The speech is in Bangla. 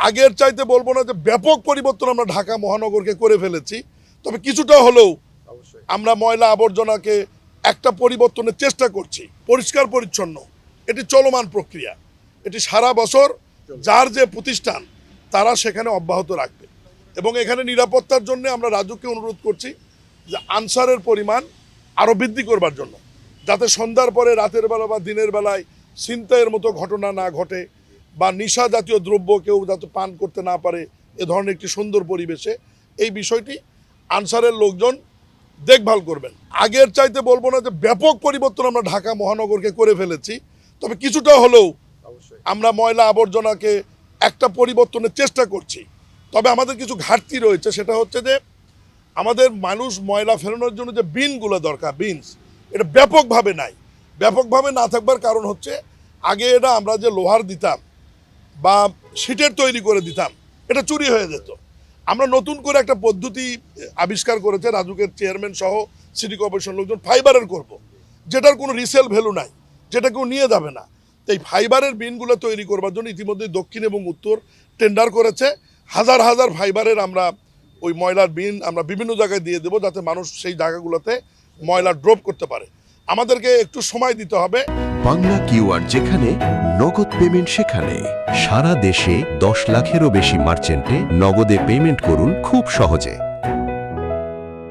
আগের চাইতে বলবো না যে ব্যাপক পরিবর্তন আমরা ঢাকা মহানগরকে করে ফেলেছি, তবে কিছুটা হলেও আমরা ময়লা আবর্জনাকে একটা পরিবর্তনের চেষ্টা করছি। পরিষ্কার পরিচ্ছন্ন এটি চলমান প্রক্রিয়া, এটি সারা বছর যার যে প্রতিষ্ঠান তারা সেখানে অব্যাহত রাখবে। এবং এখানে নিরাপত্তার জন্য আমরা রাজুকে অনুরোধ করছি যে আনসারের পরিমাণ আরও বৃদ্ধি করবার জন্য, যাতে সন্ধ্যার পরে রাতের বেলা বা দিনের বেলায় ছিনতাইয়ের মতো ঘটনা না ঘটে, বা নেশা জাতীয় দ্রব্য কেউ যাতে পান করতে না পারে, এ ধরনের একটি সুন্দর পরিবেশে এই বিষয়টি আনসারের লোকজন দেখভাল করবেন। আগের চাইতে বলবো না যে ব্যাপক পরিবর্তন আমরা ঢাকা মহানগরকে করে ফেলেছি, তবে কিছুটা হলেও আমরা ময়লা আবর্জনাকে একটা পরিবর্তনের চেষ্টা করছি। তবে আমাদের কিছু ঘাটতি রয়েছে, সেটা হচ্ছে যে আমাদের মানুষ ময়লা ফেলানোর জন্য যে বিনগুলো দরকার, বিনস, এটা ব্যাপকভাবে নাই। ব্যাপকভাবে না থাকবার কারণ হচ্ছে আগে এটা আমরা যে লোহার দিতাম বা শীটের তৈরি করে দিতাম, এটা চুরি হয়ে যেত। আমরা নতুন করে একটা পদ্ধতি আবিষ্কার করেছে রাজুকের চেয়ারম্যান সহ সিটি কর্পোরেশন লোকজন, ফাইবারের করব, যেটার কোনো রিসেল ভ্যালু নাই, যেটা কেউ নিয়ে যাবে না। এই ফাইবারের বিনগুলো তৈরি করবার জন্য ইতিমধ্যে দক্ষিণ এবং উত্তর টেন্ডার করেছে। হাজার হাজার ফাইবারের আমরা ওই ময়লার বিন আমরা বিভিন্ন জায়গায় দিয়ে দেবো, যাতে মানুষ সেই জায়গাগুলোতে ময়লা ড্রপ করতে পারে। আমাদেরকে একটু সময় দিতে হবে। বাংলা কিউআর যেখানে নগদ পেমেন্ট সেখানে। সারা দেশে 10 লাখেরও বেশি মার্চেন্টে নগদে পেমেন্ট করুন খুব সহজে।